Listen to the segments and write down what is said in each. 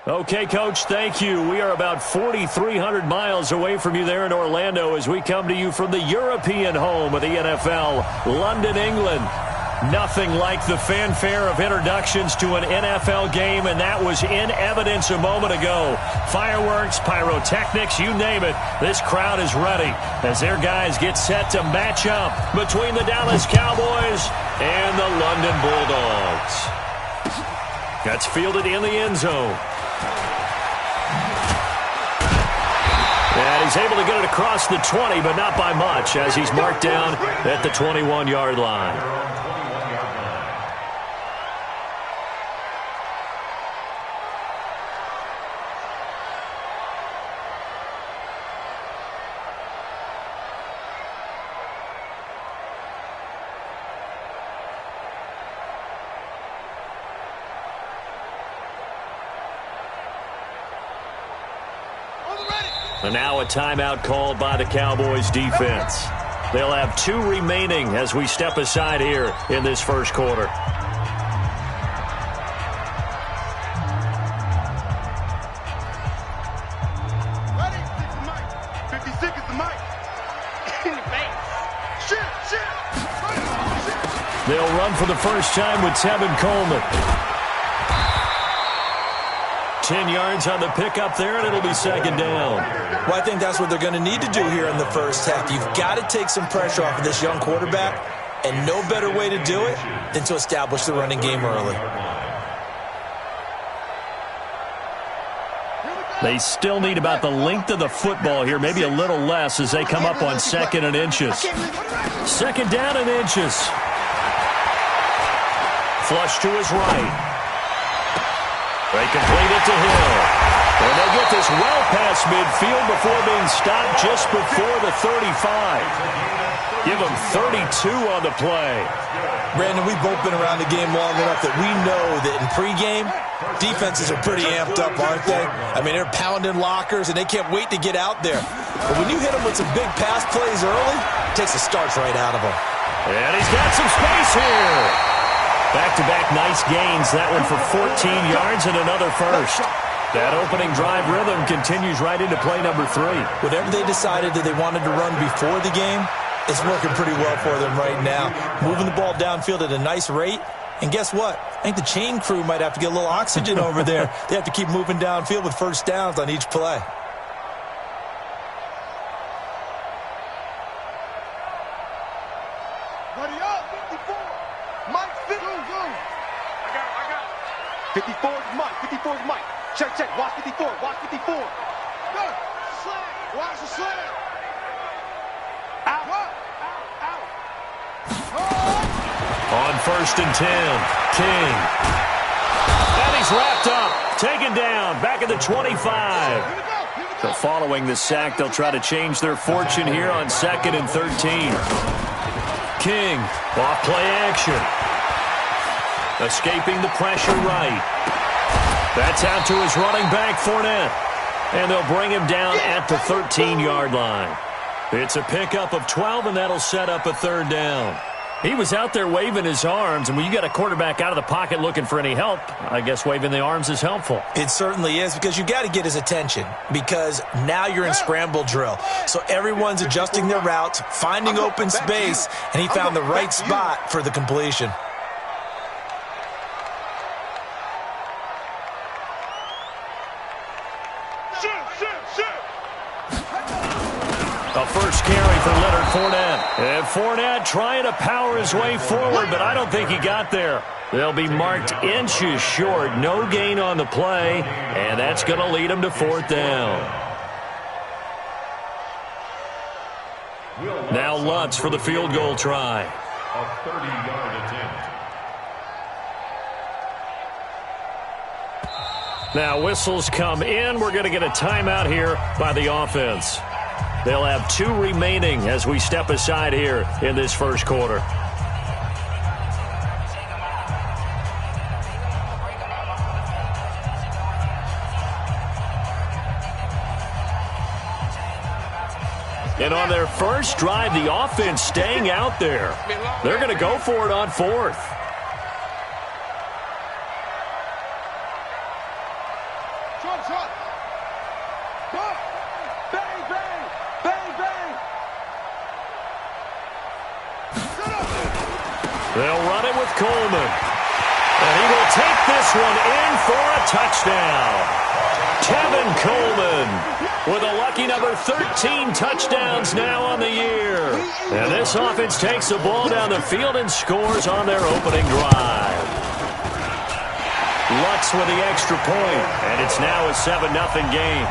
Okay, Coach, thank you. We are about 4,300 miles away from you there in Orlando as we come to you from the European home of the NFL, London, England. Nothing like the fanfare of introductions to an NFL game, and that was in evidence a moment ago. Fireworks, pyrotechnics, you name it. This crowd is ready as their guys get set to match up between the Dallas Cowboys and the London Bulldogs. That's fielded in the end zone. And he's able to get it across the 20, but not by much, as he's marked down at the 21-yard line. And now a timeout called by the Cowboys defense. They'll have 2 remaining as we step aside here in this first quarter. Ready? 56 is the mic. They'll run for the first time with Tevin Coleman. 10 yards on the pickup there, and it'll be second down. Well, I think that's what they're going to need to do here in the first half. You've got to take some pressure off of this young quarterback, and no better way to do it than to establish the running game early. They still need about the length of the football here, maybe a little less as they come up on 2nd and inches. 2nd down and inches. Flush to his right. They complete it to Hill. And they'll get this well past midfield before being stopped just before the 35. Give them 32 on the play. Brandon, we've both been around the game long enough that we know that in pregame, defenses are pretty amped up, aren't they? I mean, they're pounding lockers, and they can't wait to get out there. But when you hit them with some big pass plays early, it takes the starch right out of them. And he's got some space here. Back-to-back nice gains. That one for 14 yards and another first. That opening drive rhythm continues right into play number 3. Whatever they decided that they wanted to run before the game, it's working pretty well for them right now. Moving the ball downfield at a nice rate. And guess what? I think the chain crew might have to get a little oxygen over there. They have to keep moving downfield with first downs on each play. Ready up, 54. Mike, 54 is Mike. 54 is Mike. Check. Watch 54. Watch 54. Go. Slam. Watch the slam. Out. On 1st and 10, King. And he's wrapped up. Taken down. Back at the 25. So following the sack, they'll try to change their fortune here on 2nd and 13. King. Off play action. Escaping the pressure right. That's out to his running back, Fournette. And they'll bring him down at the 13-yard line. It's a pickup of 12, and that'll set up a 3rd down. He was out there waving his arms, and when you got a quarterback out of the pocket looking for any help, I guess waving the arms is helpful. It certainly is, because you got to get his attention, because now you're in scramble drill. So everyone's adjusting their routes, finding open space, and he found the right spot for the completion. A first carry for Leonard Fournette. And Fournette trying to power his way forward, but I don't think he got there. They'll be marked inches short. No gain on the play, and that's going to lead him to 4th down. Now Lutz for the field goal try. A 30-yard attempt. Now whistles come in. We're going to get a timeout here by the offense. They'll have 2 remaining as we step aside here in this first quarter. And on their first drive, the offense staying out there. They're going to go for it on 4th. They'll run it with Coleman. And he will take this one in for a touchdown. Kevin Coleman with a lucky number 13 touchdowns now on the year. And this offense takes the ball down the field and scores on their opening drive. Lutz with the extra point, and it's now a 7-0 game.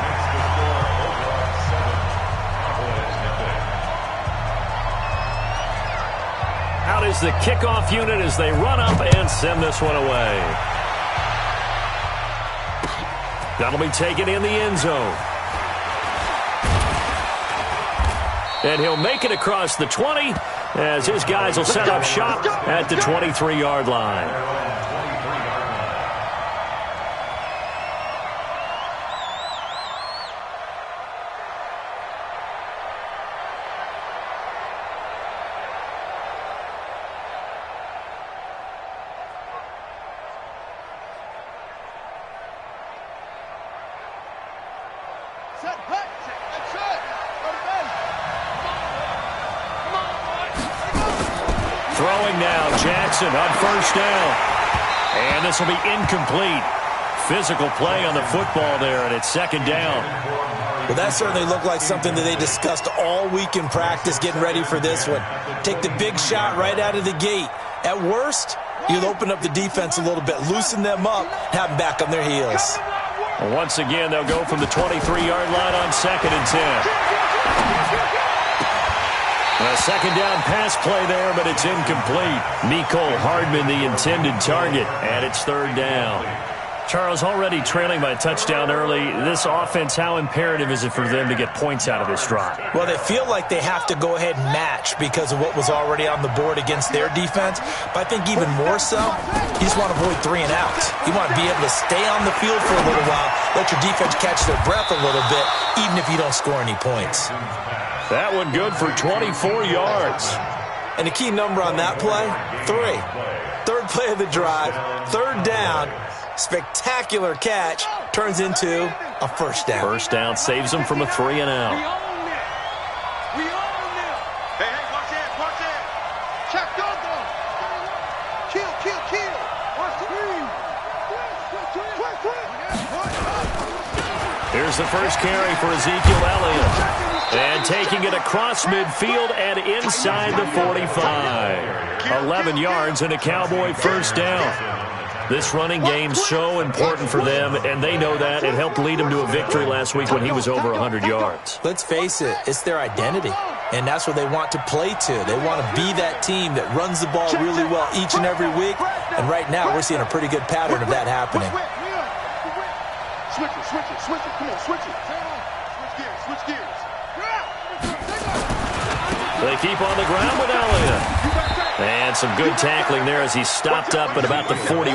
Out is the kickoff unit as they run up and send this one away. That'll be taken in the end zone. And he'll make it across the 20 as his guys will set up shop at the 23-yard line. Throwing now, Jackson on first down. And this will be incomplete. Physical play on the football there, and it's second down. Well, that certainly looked like something that they discussed all week in practice getting ready for this one. Take the big shot right out of the gate. At worst, you'll open up the defense a little bit, loosen them up, have them back on their heels. Well, once again, they'll go from the 23-yard line on 2nd and 10. A second down pass play there, but it's incomplete. Mecole Hardman, the intended target, and it's third down. Charles, already trailing by a touchdown early. This offense, how imperative is it for them to get points out of this drive? Well, they feel like they have to go ahead and match because of what was already on the board against their defense. But I think even more so, you just want to avoid 3 and outs. You want to be able to stay on the field for a little while, let your defense catch their breath a little bit, even if you don't score any points. That one good for 24 yards. And the key number on that play, 3. Third play of the drive, third down, spectacular catch, turns into a first down. First down saves them from a 3 and out. We own them. Hey, watch it, watch it. Check, go. Kill. Watch the green. Here's the first carry for Ezekiel Elliott. And taking it across midfield and inside the 45. 11 yards and a Cowboy first down. This running game's so important for them, and they know that. It helped lead them to a victory last week when he was over 100 yards. Let's face it, it's their identity, and that's what they want to play to. They want to be that team that runs the ball really well each and every week, and right now we're seeing a pretty good pattern of that happening. Switch it. Come on, switch it. Switch gears. They keep on the ground with Elliott. And some good tackling there as he stopped up at about the 41.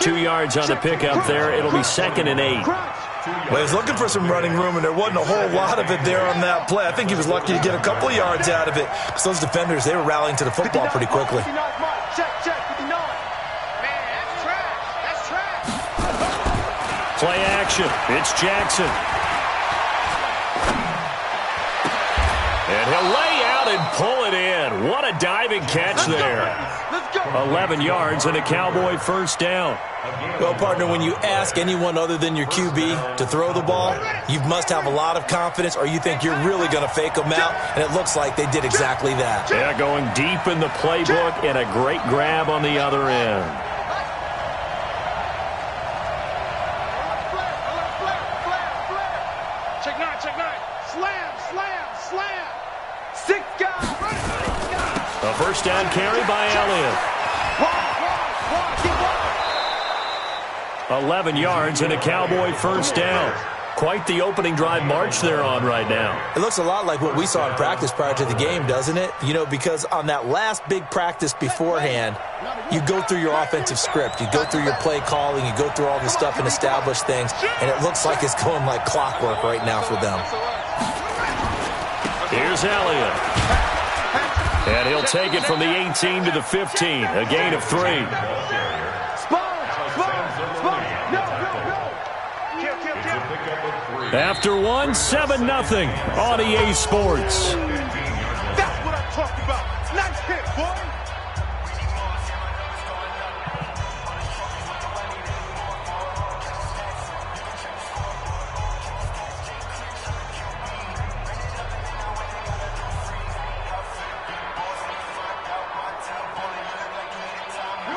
2 yards on the pickup there. It'll be 2nd and 8. Well, he was looking for some running room, and there wasn't a whole lot of it there on that play. I think he was lucky to get a couple of yards out of it. Because those defenders, they were rallying to the football pretty quickly. Check, 59. Man, that's trash. Play action. It's Jackson. And he'll lay out and pull it in. What a diving catch there. 11 yards and a Cowboy first down. Well, partner, when you ask anyone other than your QB to throw the ball, you must have a lot of confidence or you think you're really going to fake them out, and it looks like they did exactly that. Yeah, going deep in the playbook and a great grab on the other end. Check nine. Slam. 6 guys. A first down carry by Elliott. 11 yards and a Cowboy first down. Quite the opening drive march they're on right now. It looks a lot like what we saw in practice prior to the game, doesn't it? You know, because on that last big practice beforehand, you go through your offensive script. You go through your play calling. You go through all this stuff and establish things. And it looks like it's going like clockwork right now for them. Here's Elliott. And he'll take it from the 18 to the 15. A gain of 3. After 1, 7-0 on EA Sports. That's what I'm talking about. Nice hit, boy.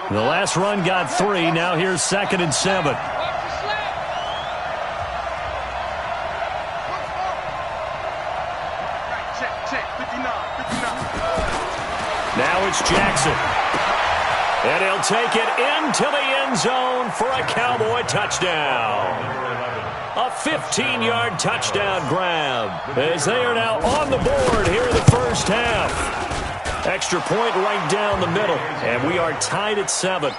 The last run got 3. Now here's 2nd and 7. Now it's Jackson. And he'll take it into the end zone for a Cowboy touchdown. A 15-yard touchdown grab as they are now on the board here in the first half. Extra point right down the middle, and we are tied at 7.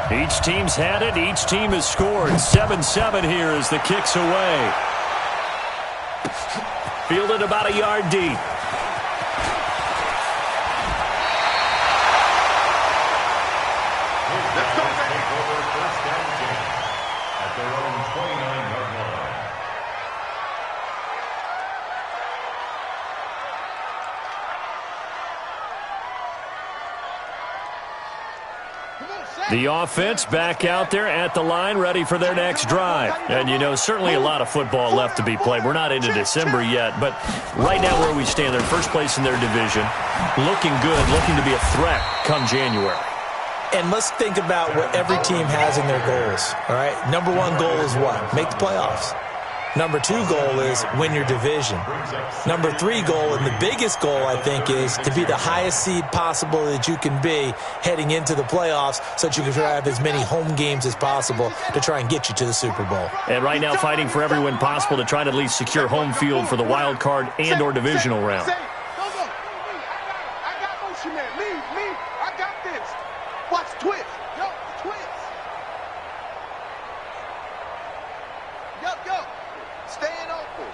Each team's had it. Each team has scored. 7-7 here as the kick's away. Fielded about a yard deep. The offense back out there at the line, ready for their next drive. And, you know, certainly a lot of football left to be played. We're not into December yet, but right now where we stand, they're first place in their division, looking good, looking to be a threat come January. And let's think about what every team has in their goals, all right? Number 1 goal is what? Make the playoffs. Number 2 goal is win your division. Number 3 goal, and the biggest goal, I think, is to be the highest seed possible that you can be heading into the playoffs so that you can try to have as many home games as possible to try and get you to the Super Bowl. And right now fighting for every win possible to try to at least secure home field for the wild card and or divisional round. I got motion, man. Me. I got this. Watch twist. Yo, twist. Yo. Staying open.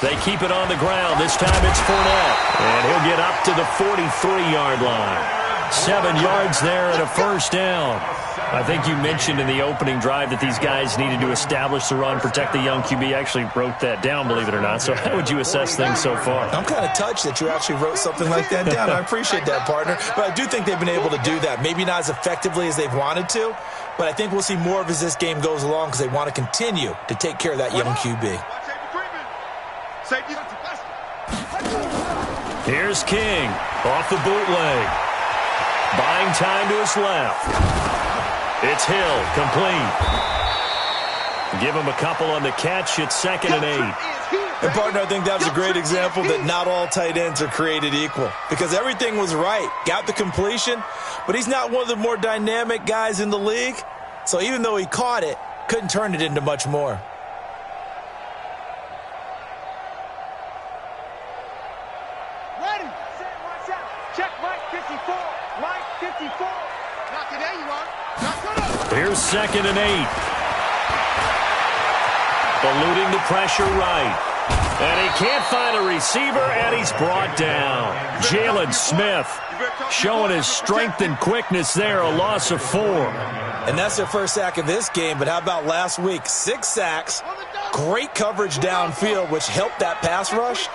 They keep it on the ground. This time it's Fournette. And he'll get up to the 43-yard line. 7 yards there and a first down. I think you mentioned in the opening drive that these guys needed to establish the run, protect the young QB. Actually wrote that down, believe it or not. So how would you assess things so far? I'm kind of touched that you actually wrote something like that down. I appreciate that, partner. But I do think they've been able to do that. Maybe not as effectively as they've wanted to, but I think we'll see more of as this game goes along because they want to continue to take care of that young QB. Here's King off the bootleg. Buying time to his left. It's Hill, complete. Give him a couple on the catch. It's 2nd and 8. And, partner, I think that was a great example that not all tight ends are created equal because everything was right. Got the completion, but he's not one of the more dynamic guys in the league. So even though he caught it, couldn't turn it into much more. Ready. Set, watch out. Check Mike 54. Mike 54. Knock it, there you are. Here's 2nd and 8. Eluding the pressure right. And he can't find a receiver, and he's brought down. Jalen Smith showing his strength and quickness there, a loss of 4. And that's their first sack of this game, but how about last week? 6 sacks, great coverage downfield, which helped that pass rush.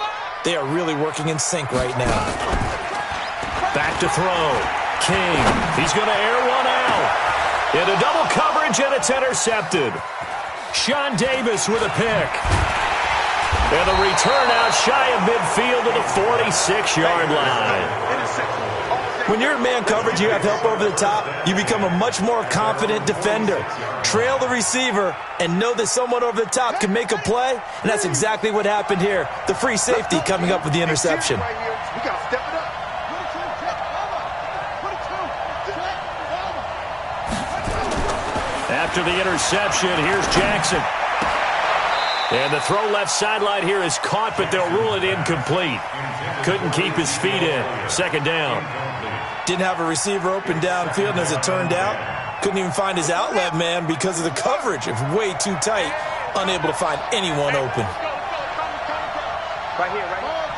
They are really working in sync right now. Back to throw. King, he's going to air one out. Into double coverage, and it's intercepted. Sean Davis with a pick. And the return out shy of midfield to the 46-yard line. When you're in man coverage, you have help over the top, you become a much more confident defender. Trail the receiver and know that someone over the top can make a play, and that's exactly what happened here. The free safety coming up with the interception. We got to step it up. After the interception, here's Jackson. And the throw left sideline here is caught, but they'll rule it incomplete. Couldn't keep his feet in. 2nd down. Didn't have a receiver open downfield, and as it turned out, couldn't even find his outlet man because of the coverage. It was way too tight, unable to find anyone open. Right here, right here.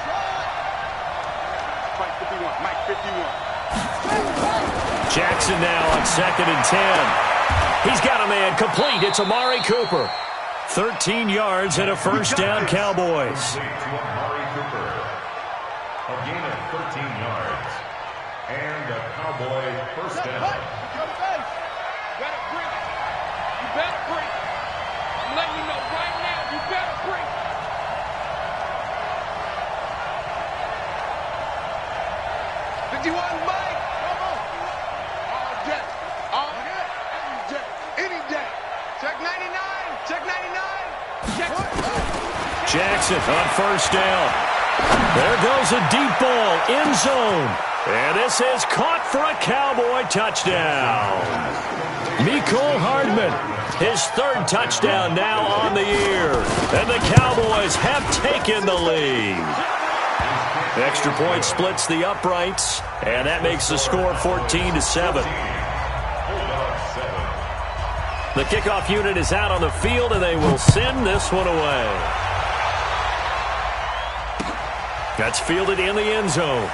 Mike 51, Mike 51. Jackson now on 2nd and 10. He's got a man complete. It's Amari Cooper. 13 yards and a first down, Cowboys. A gain of 13 yards. And a Cowboy first down. You better bring it. You better bring it. I'm letting you know right now, you better bring it. Mike. Come on. All day. All day. Every day. Any day. Check 99. Check 99. Check. Jackson on first down. There goes a deep ball, end zone. And this is caught for a Cowboy touchdown. Mecole Hardman, his third touchdown now on the year. And the Cowboys have taken the lead. Extra point splits the uprights, and that makes the score 14-7. The kickoff unit is out on the field, and they will send this one away. That's fielded in the end zone.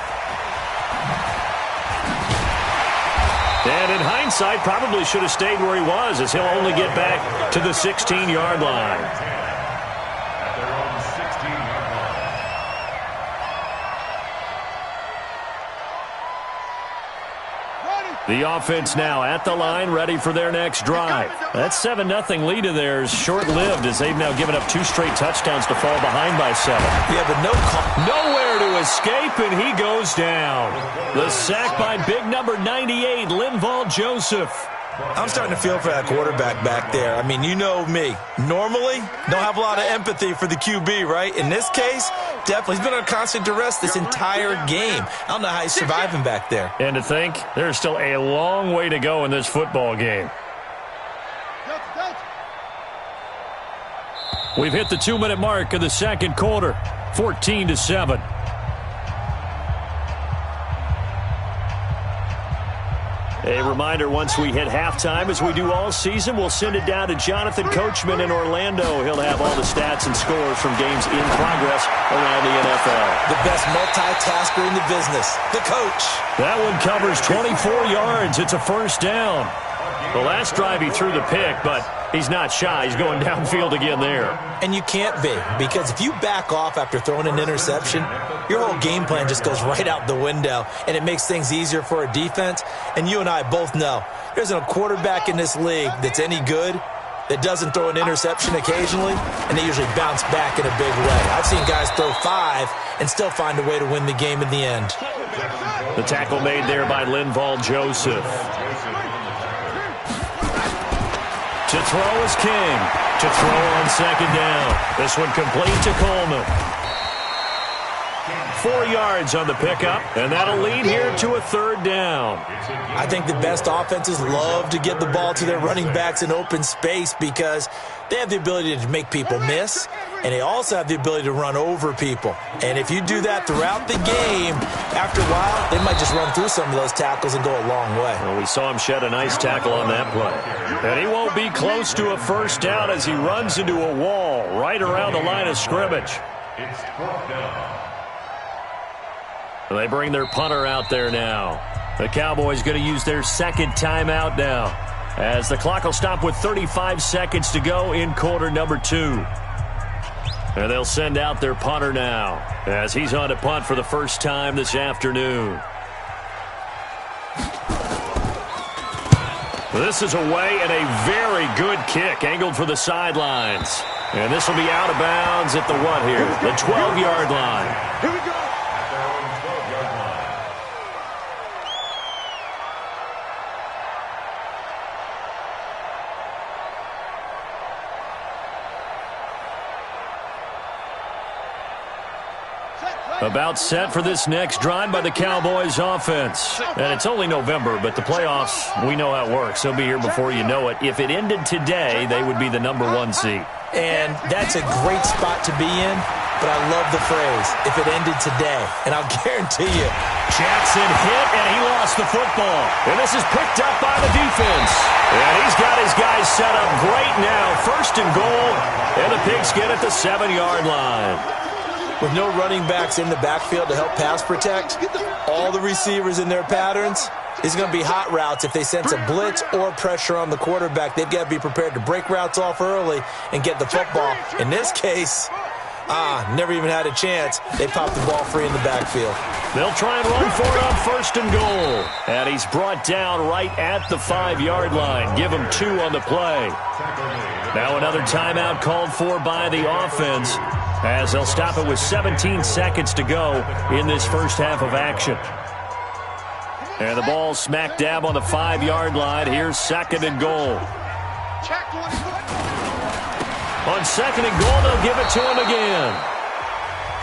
And in hindsight, probably should have stayed where he was, as he'll only get back to the 16-yard line. At their own 16-yard line. The offense now at the line, ready for their next drive. That 7-0 lead of theirs short-lived, as they've now given up 2 straight touchdowns to fall behind by 7. Yeah, but Nowhere to escape, and he goes down. The sack by big number 98, Linval Joseph. I'm starting to feel for that quarterback back there. I mean, you know me. Normally, don't have a lot of empathy for the QB, right? In this case, definitely. He's been on constant duress this entire game. I don't know how he's surviving back there. And to think, there's still a long way to go in this football game. We've hit the 2-minute mark of the second quarter, 14-7. A reminder, once we hit halftime, as we do all season, we'll send it down to Jonathan Coachman in Orlando. He'll have all the stats and scores from games in progress around the NFL. The best multitasker in the business, the coach. That one covers 24 yards. It's a first down. The last drive he threw the pick, but he's not shy. He's going downfield again there. And you can't be, because if you back off after throwing an interception, your whole game plan just goes right out the window, and it makes things easier for a defense. And you and I both know there's a quarterback in this league that's any good that doesn't throw an interception occasionally, and they usually bounce back in a big way. I've seen guys throw 5 and still find a way to win the game in the end. The tackle made there by Linval Joseph. To throw is King. To throw on second down. This one complete to Coleman. 4 yards on the pickup, and that'll lead here to a third down. I think the best offenses love to get the ball to their running backs in open space because they have the ability to make people miss, and they also have the ability to run over people. And if you do that throughout the game, after a while, they might just run through some of those tackles and go a long way. Well, we saw him shed a nice tackle on that play. And he won't be close to a first down as he runs into a wall right around the line of scrimmage. It's 4th down. They bring their punter out there now. The Cowboys going to use their second timeout now, as the clock will stop with 35 seconds to go in quarter number 2. And they'll send out their punter now, as he's on to punt for the first time this afternoon. This is away, and a very good kick angled for the sidelines. And this will be out of bounds at the what here? The 12-yard line. Here we go. At their own 12-yard line. About set for this next drive by the Cowboys offense. And it's only November, but the playoffs, we know how it works. They'll be here before you know it. If it ended today, they would be the number 1 seed. And that's a great spot to be in, but I love the phrase, if it ended today. And I'll guarantee you. Jackson hit, and he lost the football. And this is picked up by the defense. And he's got his guys set up great now. 1st and goal, and the Pigskin at the 7-yard line. With no running backs in the backfield to help pass protect, all the receivers in their patterns, These are going to be hot routes. If they sense a blitz or pressure on the quarterback, they've got to be prepared to break routes off early and get the football. In this case, never even had a chance. They popped the ball free in the backfield. They'll try and run for it on 1st and goal. And he's brought down right at the 5-yard line. Give him 2 on the play. Now another timeout called for by the offense, as they'll stop it with 17 seconds to go in this first half of action. And the ball smack dab on the 5-yard line. Here's 2nd and goal. On 2nd and goal, they'll give it to him again.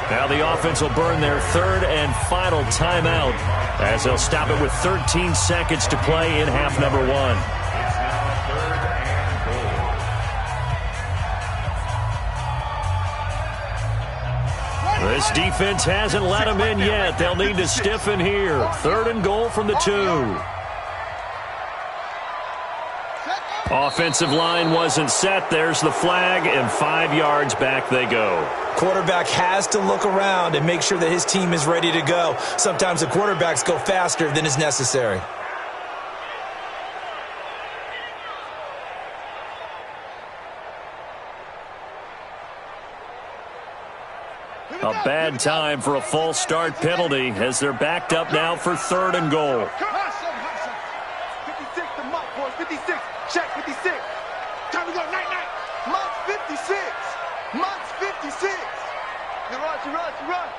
Now the offense will burn their 3rd and final timeout, as they'll stop it with 13 seconds to play in half number 1. It's now 3rd and goal. This defense hasn't let them in yet. They'll need to stiffen here. 3rd and goal from the 2. Offensive line wasn't set. There's the flag, and 5 yards back they go. Quarterback has to look around and make sure that his team is ready to go. Sometimes the quarterbacks go faster than is necessary. A bad time for a false start penalty, as they're backed up now for 3rd and goal. 56 to Mike, boys. 56. Check 56. Time to go. Night, night. Mike's 56. Mike's 56. You run, you run, you run.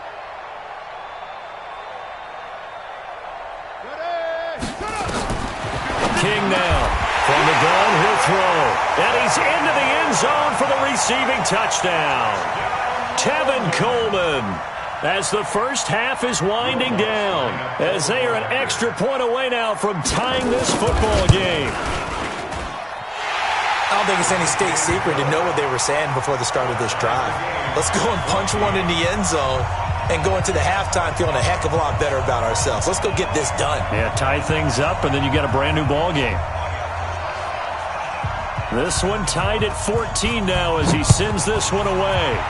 King now. From the gun, he'll throw. And he's into the end zone for the receiving touchdown. Tevin Coleman, as the first half is winding down, as they are an extra point away now from tying this football game. I don't think it's any state secret to know what they were saying before the start of this drive. Let's go and punch one in the end zone and go into the halftime feeling a heck of a lot better about ourselves. Let's go get this done. Yeah, tie things up, and then you get a brand new ball game. This one tied at 14 now as he sends this one away.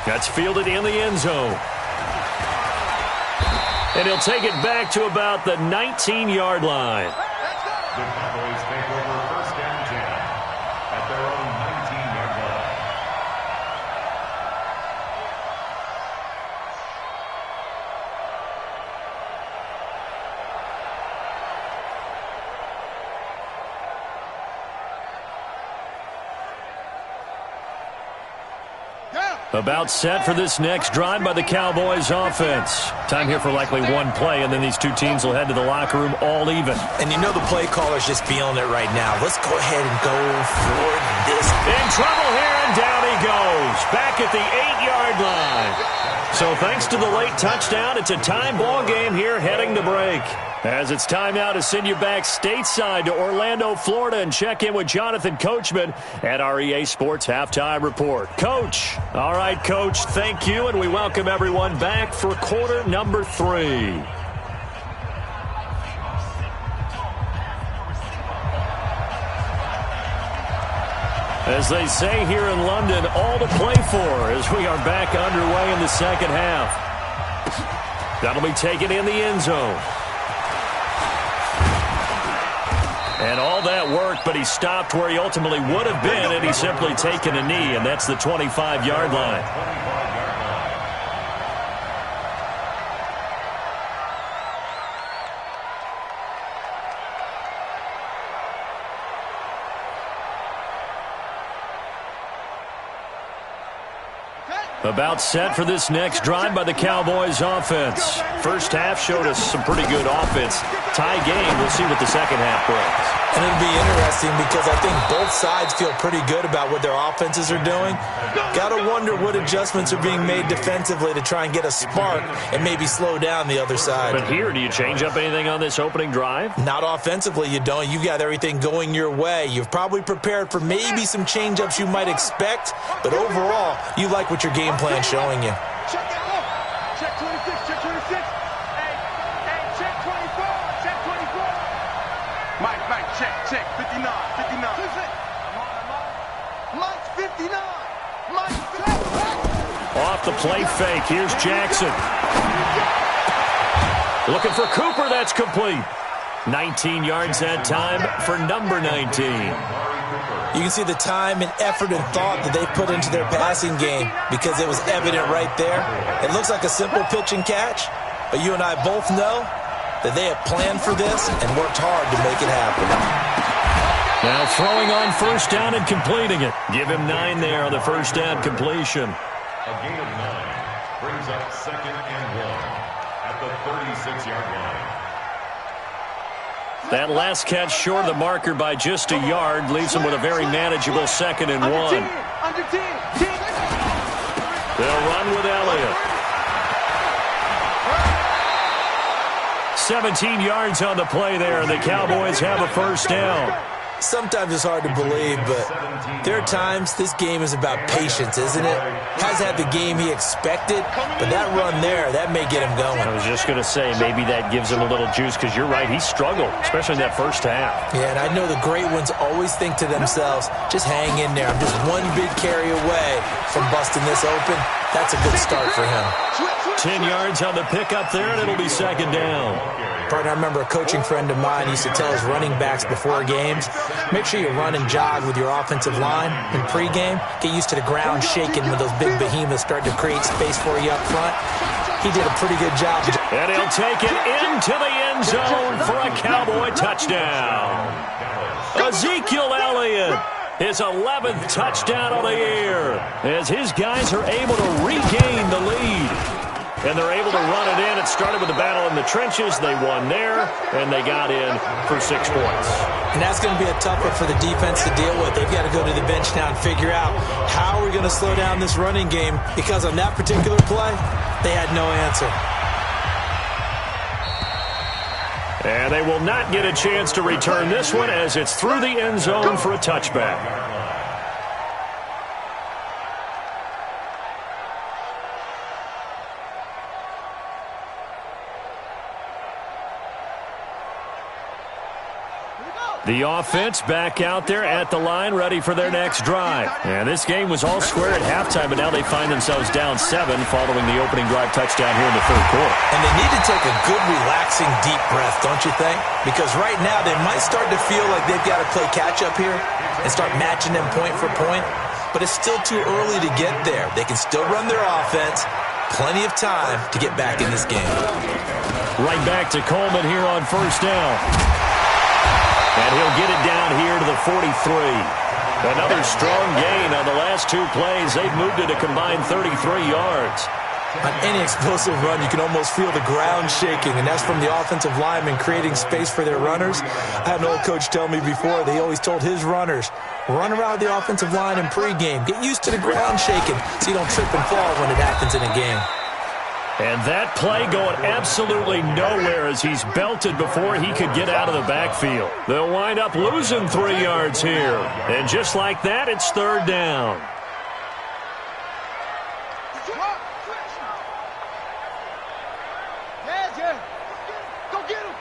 That's fielded in the end zone. And he'll take it back to about the 19-yard line. The Cowboys take over 1st and 10 at their own 19-yard line. About set for this next drive by the Cowboys offense. Time here for likely one play, and then these two teams will head to the locker room all even. And you know the play caller's just feeling it right now. Let's go ahead and go for this. In trouble here, and down he goes. Back at the 8-yard line. So thanks to the late touchdown, it's a time ball game here heading to break. As it's time now to send you back stateside to Orlando, Florida, and check in with Jonathan Coachman at our EA Sports Halftime Report. Coach. All right, Coach, thank you, and we welcome everyone back for quarter number 3. As they say here in London, all to play for as we are back underway in the second half. That'll be taken in the end zone. And all that worked, but he stopped where he ultimately would have been had he simply taken a knee, and that's the 25-yard line. About set for this next drive by the Cowboys offense. First half showed us some pretty good offense. Tie game, we'll see what the second half brings. And it'll be interesting because I think both sides feel pretty good about what their offenses are doing. Got to wonder what adjustments are being made defensively to try and get a spark and maybe slow down the other side. But here, do you change up anything on this opening drive? Not offensively, you don't. You got everything going your way. You've probably prepared for maybe some change-ups you might expect, but overall, you like what your game plan's showing you. Check it out. Check 26, check 26. Hey, check 24, check 24. Mike, check, 59, 59. Mike's 59. Mike's 59. Off the play fake, here's Jackson. Looking for Cooper. That's complete. 19 yards that time for number 19. You can see the time and effort and thought that they put into their passing game because it was evident right there. It looks like a simple pitch and catch, but you and I both know that they have planned for this and worked hard to make it happen. Now throwing on first down and completing it. Give him 9 there on the first down completion. A gain of 9 brings up 2nd and 1 at the 36-yard line. That last catch short of the marker by just a yard leaves him with a very manageable 2nd and 1. Under 10. They'll run with Elliott. 17 yards on the play there, and the Cowboys have a first down. Sometimes it's hard to believe, but there are times this game is about patience, isn't it? Has had the game he expected, but that run there, that may get him going. I was just going to say, maybe that gives him a little juice, because you're right, he struggled, especially in that first half. Yeah, and I know the great ones always think to themselves, just hang in there. I'm just one big carry away from busting this open. That's a good start for him. 10 yards on the pickup there, and it'll be 2nd down. Partner, I remember a coaching friend of mine used to tell his running backs before games, make sure you run and jog with your offensive line in pregame. Get used to the ground shaking when those big behemoths start to create space for you up front. He did a pretty good job. And he'll take it into the end zone for a Cowboy touchdown. Ezekiel Elliott, his 11th touchdown of the year, as his guys are able to regain the lead. And they're able to run it in. It started with the battle in the trenches. They won there, and they got in for 6 points. And that's going to be a tough one for the defense to deal with. They've got to go to the bench now and figure out how are we going to slow down this running game, because on that particular play, they had no answer. And they will not get a chance to return this one as it's through the end zone for a touchback. The offense back out there at the line, ready for their next drive. And this game was all square at halftime, but now they find themselves down 7 following the opening drive touchdown here in the 3rd quarter. And they need to take a good, relaxing, deep breath, don't you think? Because right now they might start to feel like they've got to play catch-up here and start matching them point for point. But it's still too early to get there. They can still run their offense. Plenty of time to get back in this game. Right back to Coleman here on first down. And he'll get it down here to the 43. Another strong gain on the last 2 plays. They've moved it a combined 33 yards. On any explosive run, you can almost feel the ground shaking, and that's from the offensive linemen creating space for their runners. I had an old coach tell me before, they always told his runners, run around the offensive line in pregame. Get used to the ground shaking so you don't trip and fall when it happens in a game. And that play going absolutely nowhere as he's belted before he could get out of the backfield. They'll wind up losing 3 yards here. And just like that, it's 3rd down. Go get him.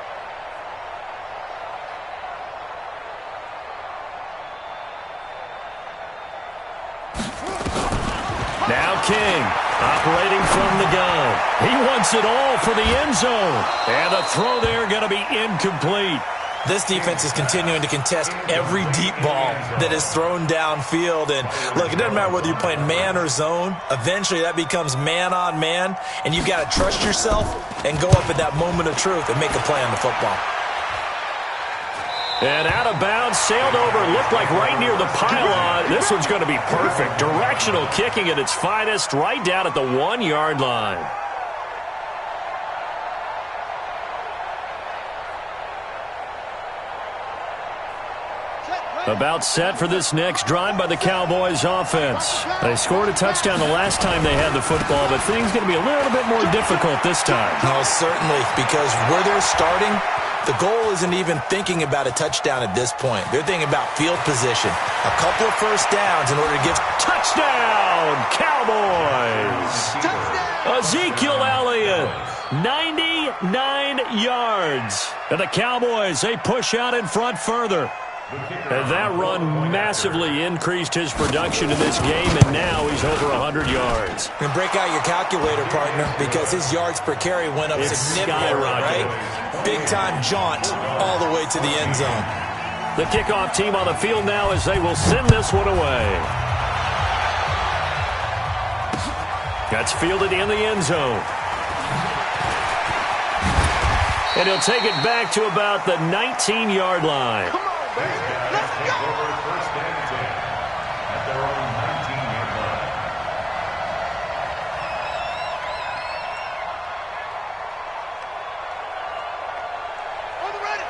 Now King, operating from the gun. He wants it all for the end zone. And the throw there going to be incomplete. This defense is continuing to contest every deep ball that is thrown downfield. And look, it doesn't matter whether you're playing man or zone. Eventually that becomes man on man. And you've got to trust yourself and go up at that moment of truth and make a play on the football. And out of bounds, sailed over, looked like right near the pylon. This one's going to be perfect. Directional kicking at its finest, right down at the 1-yard line. About set for this next drive by the Cowboys offense. They scored a touchdown the last time they had the football, but things going to be a little bit more difficult this time. Oh, certainly, because where they're starting, the goal isn't even thinking about a touchdown at this point. They're thinking about field position. A couple of first downs in order to give... Touchdown, Cowboys! Touchdown! Ezekiel Elliott, 99 yards. And the Cowboys, they push out in front further. And that run massively increased his production in this game, and now he's over 100 yards. And break out your calculator, partner, because his yards per carry went up significantly, right? Big-time jaunt all the way to the end zone. The kickoff team on the field now as they will send this one away. That's fielded in the end zone. And he'll take it back to about the 19-yard line. Come on, baby. Let's go. First and 10 at their own 19-yard line.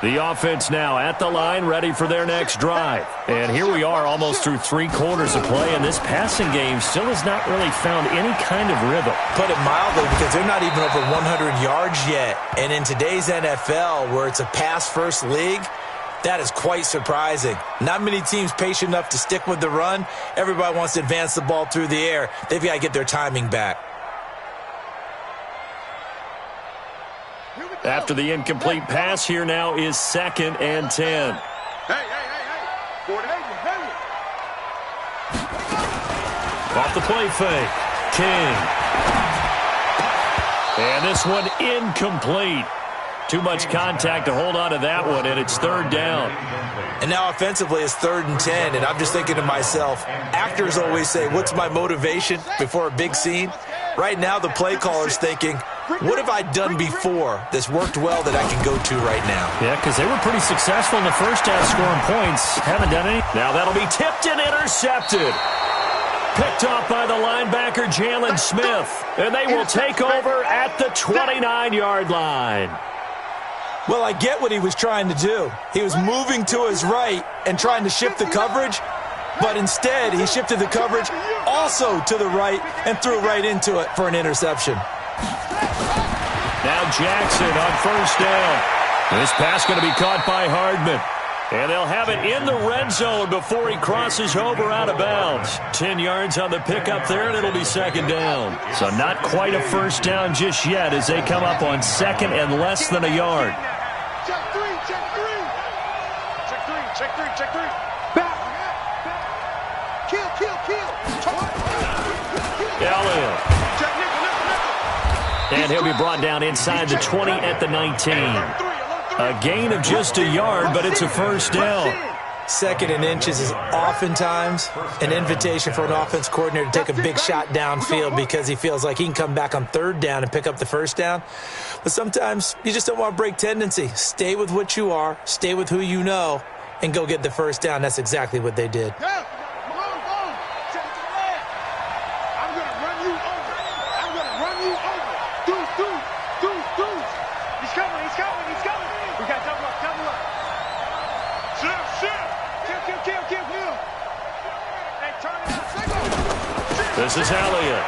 The offense now at the line, ready for their next drive. And here we are almost through 3 quarters of play, and this passing game still has not really found any kind of rhythm. Put it mildly, because they're not even over 100 yards yet. And in today's NFL, where it's a pass-first league, that is quite surprising. Not many teams patient enough to stick with the run. Everybody wants to advance the ball through the air. They've got to get their timing back. After the incomplete pass, here now is 2nd and 10. Hey. 40. Off the play fake. King. And this one incomplete. Too much contact to hold on to that one, and it's 3rd down. And now offensively it's 3rd and 10, and I'm just thinking to myself, actors always say, what's my motivation before a big scene? Right now the play caller's thinking, what have I done before that's worked well that I can go to right now? Yeah, because they were pretty successful in the first half scoring points. Haven't done any. Now that'll be tipped and intercepted. Picked off by the linebacker, Jalen Smith. And they will take over at the 29-yard line. Well, I get what he was trying to do. He was moving to his right and trying to shift the coverage, but instead he shifted the coverage also to the right and threw right into it for an interception. Now Jackson on 1st down. This pass going to be caught by Hardman. And they'll have it in the red zone before he crosses over out of bounds. 10 yards on the pickup there, and it'll be 2nd down. So not quite a 1st down just yet as they come up on 2nd and less than a yard. Check 3. Back. Kill. Elliott. Check nickel. And he'll be brought down inside the 20 at the 19. A gain of just a yard, but it's a 1st down. 2nd and inches is oftentimes an invitation for an offense coordinator to take a big shot downfield because he feels like he can come back on 3rd down and pick up the 1st down. But sometimes you just don't want to break tendency. Stay with what you are, stay with who you know, and go get the 1st down. That's exactly what they did. Go. Check to the left. I'm going to run you over. Deuce. He's coming. We got double up. Shift. Kill. Hey, turn it out. This is Elliott.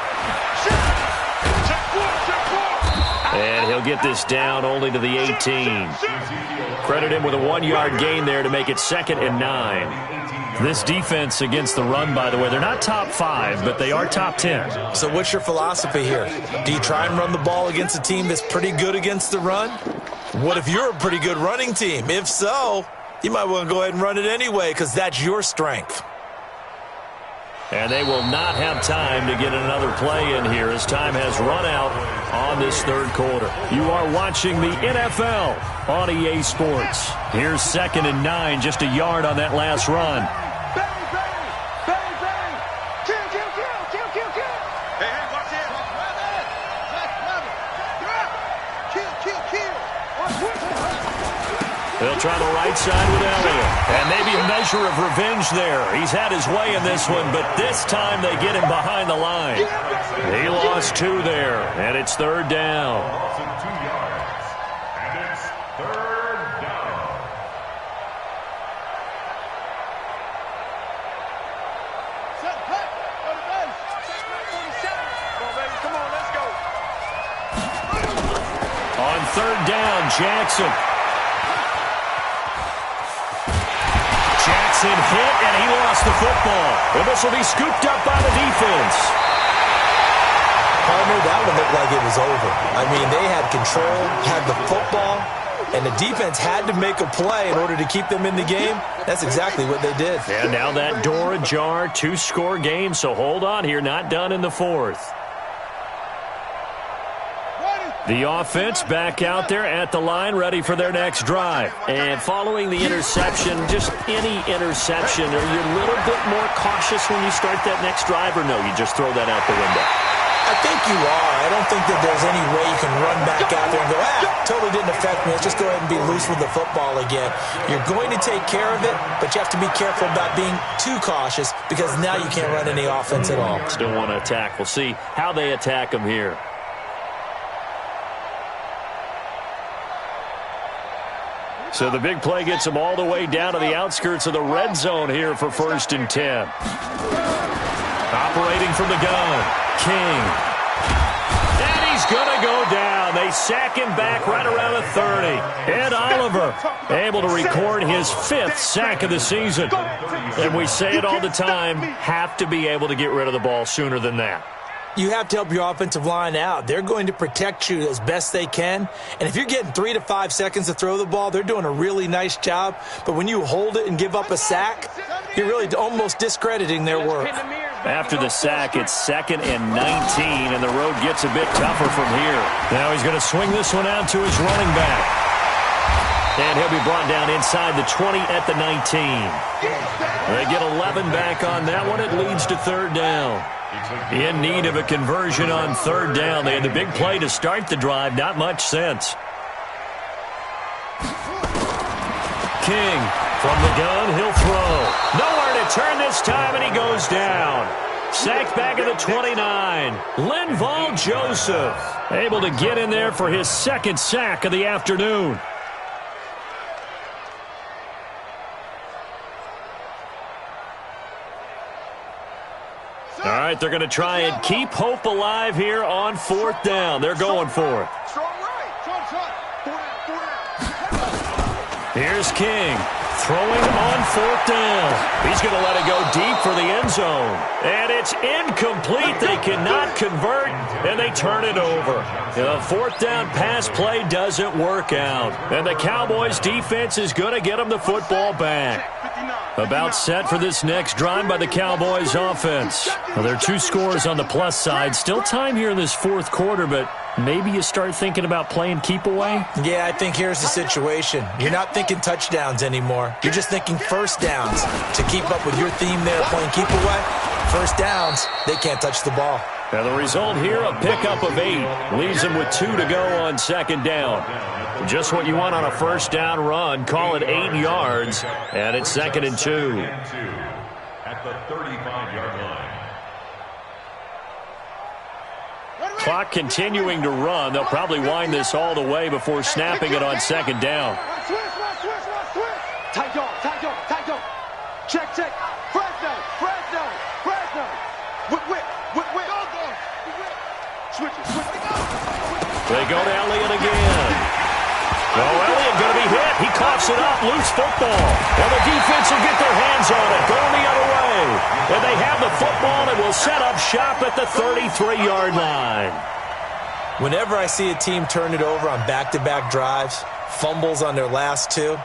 Check 4. And he'll get this down only to the 18. Credit him with a 1-yard gain there to make it 2nd and 9. This defense against the run, by the way, they're not top 5, but they are top 10. So what's your philosophy here? Do you try and run the ball against a team that's pretty good against the run? What if you're a pretty good running team? If so, you might want to go ahead and run it anyway because that's your strength. And they will not have time to get another play in here as time has run out on this 3rd quarter. You are watching the NFL on EA Sports. Here's 2nd and 9, just a yard on that last run. Kill. Hey, watch it. Kill. They'll try the right side with Elliott. And maybe a measure of revenge there. He's had his way in this one, but this time they get him behind the line. He lost 2 there, and it's 3rd down. Loss of 2 yards. And it's 3rd down. Come on, let's go. On 3rd down, Jackson. Hit, and he lost the football. And this will be scooped up by the defense. Partner, that one looked like it was over. I mean, they had control, had the football, and the defense had to make a play in order to keep them in the game. That's exactly what they did. And now that door ajar, 2-score game, so hold on here, not done in the fourth. The offense back out there at the line, ready for their next drive. And following the interception, just any interception, are you a little bit more cautious when you start that next drive, or no, you just throw that out the window? I think you are. I don't think that there's any way you can run back out there and go, totally didn't affect me. Let's just go ahead and be loose with the football again. You're going to take care of it, but you have to be careful about being too cautious because now you can't run any offense at all. Still want to attack. We'll see how they attack them here. So the big play gets them all the way down to the outskirts of the red zone here for 1st and 10. Operating from the gun, King. And he's going to go down. They sack him back right around the 30. Ed Oliver able to record his 5th sack of the season. And we say it all the time, have to be able to get rid of the ball sooner than that. You have to help your offensive line out. They're going to protect you as best they can. And if you're getting 3 to 5 seconds to throw the ball, they're doing a really nice job. But when you hold it and give up a sack, you're really almost discrediting their work. After the sack, it's 2nd and 19, and the road gets a bit tougher from here. Now he's going to swing this one out to his running back. And he'll be brought down inside the 20 at the 19. They get 11 back on that one. It leads to 3rd down. In need of a conversion on 3rd down. They had the big play to start the drive. Not much sense. King from the gun. He'll throw. Nowhere to turn this time, and he goes down. Sacked back at the 29. Linval Joseph able to get in there for his 2nd sack of the afternoon. All right, they're going to try and keep hope alive here on 4th down. They're going for it. Here's King throwing on 4th down. He's going to let it go deep for the end zone. And it's incomplete. They cannot convert, and they turn it over. The 4th down pass play doesn't work out. And the Cowboys defense is going to get them the football back. About set for this next drive by the Cowboys offense. Well, there are 2 scores on the plus side. Still time here in this 4th quarter, but maybe you start thinking about playing keep away? Yeah, I think here's the situation. You're not thinking touchdowns anymore. You're just thinking 1st downs. To keep up with your theme there, playing keep away, 1st downs, they can't touch the ball. And the result here, a pickup of 8. Leaves them with 2 to go on 2nd down. Just what you want on a 1st down run. Call it 8 yards, and it's 2nd and 2. At the 35-yard line. Clock continuing to run. They'll probably wind this all the way before snapping it on 2nd down. Tight dog. Check. Fresno. Whip. Switch it. They go to Elliott again. Oh, Elliott going to be hit. He coughs it up. Loose football. And the defense will get their hands on it. Going the other way. And they have the football and will set up shop at the 33-yard line. Whenever I see a team turn it over on back-to-back drives, fumbles on their last 2,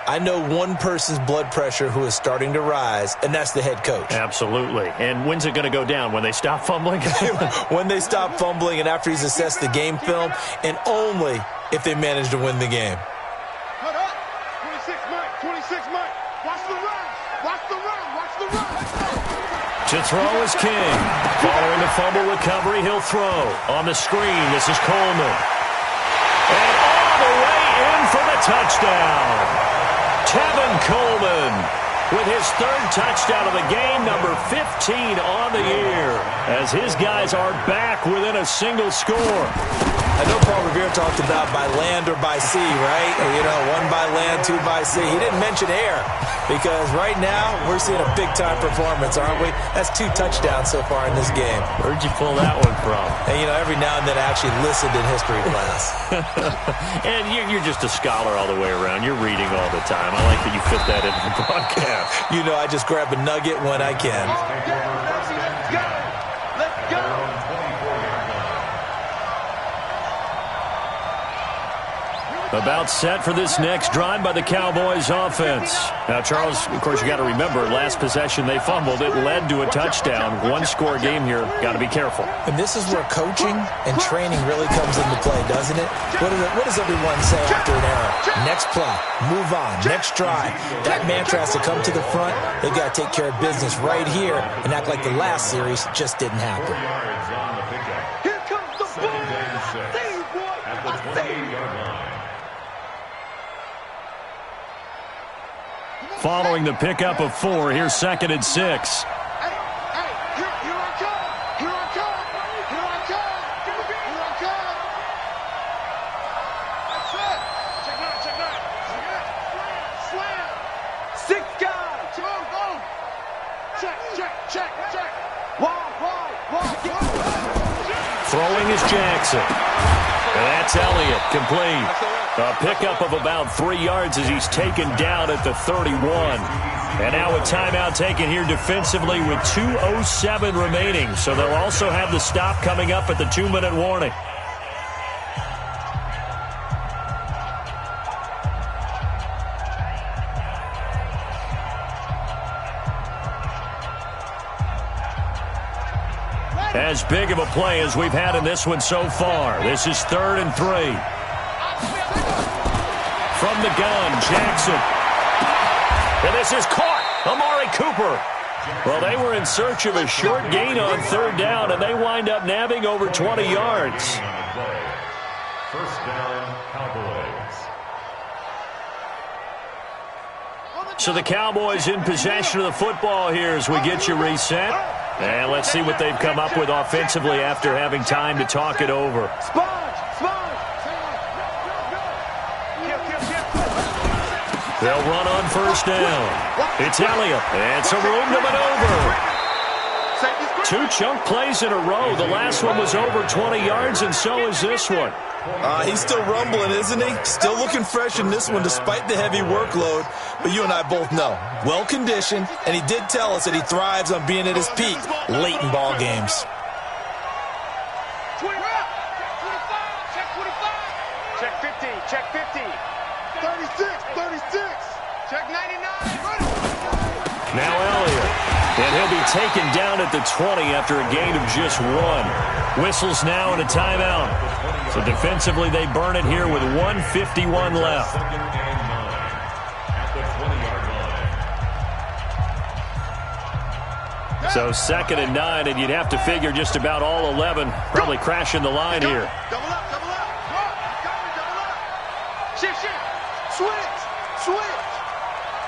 I know one person's blood pressure who is starting to rise, and that's the head coach. Absolutely. And when's it going to go down? When they stop fumbling? When they stop fumbling and after he's assessed the game film, and only if they manage to win the game. Cut up. 26 Mike. Watch the run. To throw is King. Following the fumble recovery, he'll throw. On the screen, this is Coleman. And all the way in for the touchdown. Tevin Coleman with his 3rd touchdown of the game, number 15 on the year, as his guys are back within a single score. I know Paul Revere talked about by land or by sea, right? Or, 1 by land, 2 by sea. He didn't mention air because right now we're seeing a big-time performance, aren't we? That's 2 touchdowns so far in this game. Where'd you pull that one from? And, every now and then I actually listened in history class. And you're just a scholar all the way around. You're reading all the time. I like that you fit that into the broadcast. I just grab a nugget when I can. Let's go. About set for this next drive by the Cowboys offense. Now, Charles, of course, you got to remember, last possession they fumbled. It led to a touchdown. One-score game here. Got to be careful. And this is where coaching and training really comes into play, doesn't it? What does everyone say after an error? Next play, move on, next drive. That mantra has to come to the front. They've got to take care of business right here and act like the last series just didn't happen. Here comes the ball. Say it, boy. At the 28-yard line. Following the pickup of 4, here's 2nd and 6. Hey, here I come. Here I come. Here I come. Here I come. That's it. Check nine. Slam. 6 guys. Boom. Check. Wide. Throwing is Jackson. And that's Elliott, complete. A pickup of about 3 yards as he's taken down at the 31. And now a timeout taken here defensively with 2:07 remaining. So they'll also have the stop coming up at the 2-minute warning. As big of a play as we've had in this one so far. This is 3rd and 3. From the gun, Jackson. And this is caught. Amari Cooper. Well, they were in search of a short gain on 3rd down, and they wind up nabbing over 20 yards. First down, Cowboys. So the Cowboys in possession of the football here as we get you reset. And let's see what they've come up with offensively after having time to talk it over. They'll run on 1st down. It's Elliott. And some room to maneuver. 2 chunk plays in a row. The last one was over 20 yards, and so is this one. He's still rumbling, isn't he? Still looking fresh in this one despite the heavy workload. But you and I both know, well-conditioned, and he did tell us that he thrives on being at his peak late in ball games. 25. Check 50. Check 50. 36. Check 99. Now Elliott. And he'll be taken down at the 20 after a gain of just 1. Whistles now and a timeout. So defensively they burn it here with 1:51 left. So 2nd and 9, and you'd have to figure just about all 11 probably crashing the line here. Double up. Shift. Switch.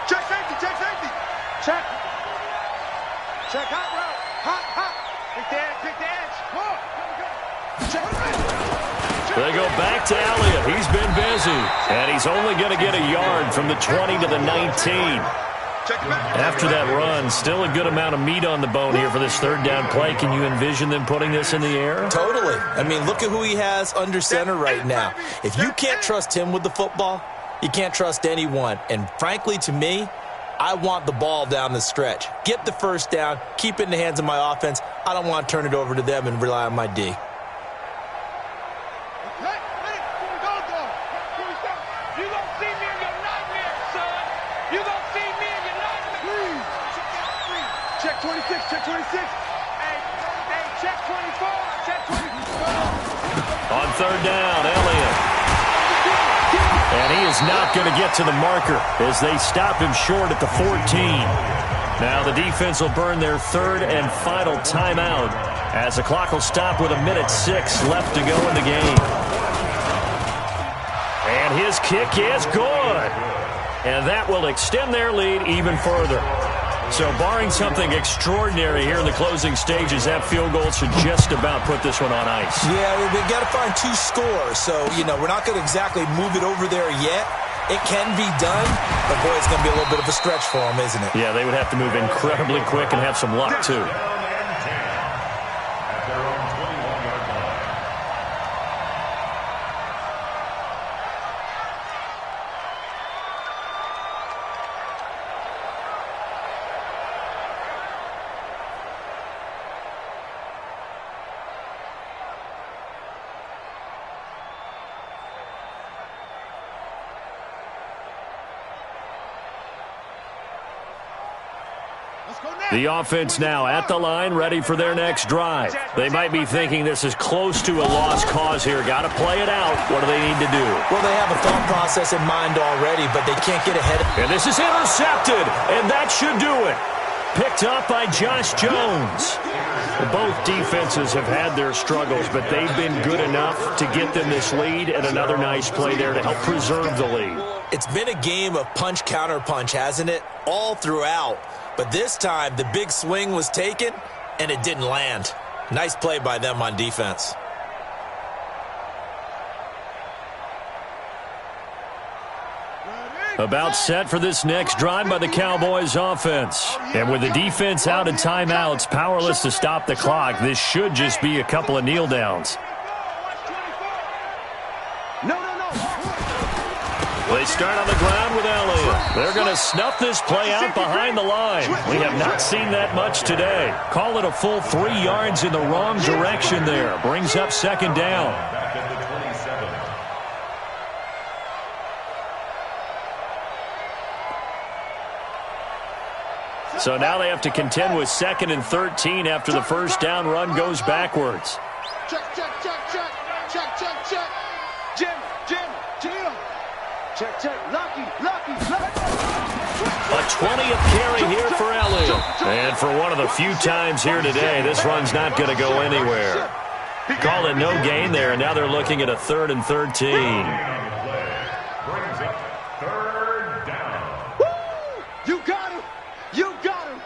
Check safety. Check hot route. Hot. Pick the edge. Check. They go back to Elliott. He's been busy. And he's only going to get a yard from the 20 to the 19. After that run, still a good amount of meat on the bone here for this 3rd down play. Can you envision them putting this in the air? Totally. I mean, look at who he has under center right now. If you can't trust him with the football, you can't trust anyone. And frankly, to me, I want the ball down the stretch. Get the 1st down, keep it in the hands of my offense. I don't want to turn it over to them and rely on my D. Check 26. Hey, check 24. Check 24. On 3rd down, Elliott. And he is not going to get to the marker as they stop him short at the 14. Now the defense will burn their 3rd and final timeout as the clock will stop with 1:06 left to go in the game. And his kick is good. And that will extend their lead even further. So barring something extraordinary here in the closing stages, that field goal should just about put this one on ice. Yeah, we've got to find 2 scores. So, we're not going to exactly move it over there yet. It can be done, but boy, it's going to be a little bit of a stretch for them, isn't it? Yeah, they would have to move incredibly quick and have some luck, too. The offense now at the line, ready for their next drive. They might be thinking this is close to a lost cause here. Got to play it out. What do they need to do? Well, they have a thought process in mind already, but they can't get ahead. And this is intercepted, and that should do it. Picked up by Josh Jones. Both defenses have had their struggles, but they've been good enough to get them this lead, and another nice play there to help preserve the lead. It's been a game of punch-counter-punch, hasn't it? All throughout. But this time, the big swing was taken, and it didn't land. Nice play by them on defense. About set for this next drive by the Cowboys offense. And with the defense out of timeouts, powerless to stop the clock, this should just be a couple of kneel downs. They start on the ground with Elliott. They're going to snuff this play out behind the line. We have not seen that much today. Call it a full 3 yards in the wrong direction there. Brings up second down. Back at the 27. So now they have to contend with 2nd and 13 after the first down run goes backwards. Check. Jim. Check. Lucky. A 20th carry here for Elliott. And for one of the few times here today, this run's not going to go anywhere. Call it no gain there, and now they're looking at a 3rd and 13. Brings up 3rd down. Woo! You got him. You got him.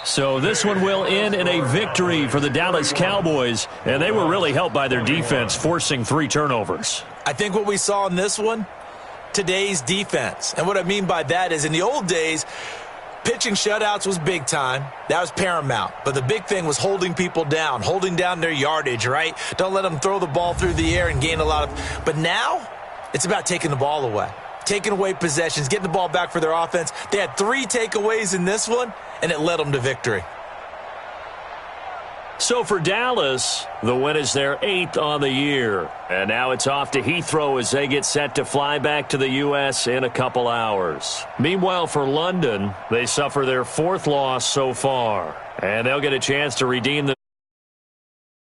So this one will end in a victory for the Dallas Cowboys, and they were really helped by their defense, forcing 3 turnovers. I think what we saw in this one, today's defense. And what I mean by that is in the old days, pitching shutouts was big time. That was paramount. But the big thing was holding people down, holding down their yardage, right? Don't let them throw the ball through the air and gain a lot of... But now, it's about taking the ball away. Taking away possessions, getting the ball back for their offense. They had 3 takeaways in this one, and it led them to victory. So for Dallas, the win is their 8th on the year. And now it's off to Heathrow as they get set to fly back to the U.S. in a couple hours. Meanwhile, for London, they suffer their 4th loss so far. And they'll get a chance to redeem the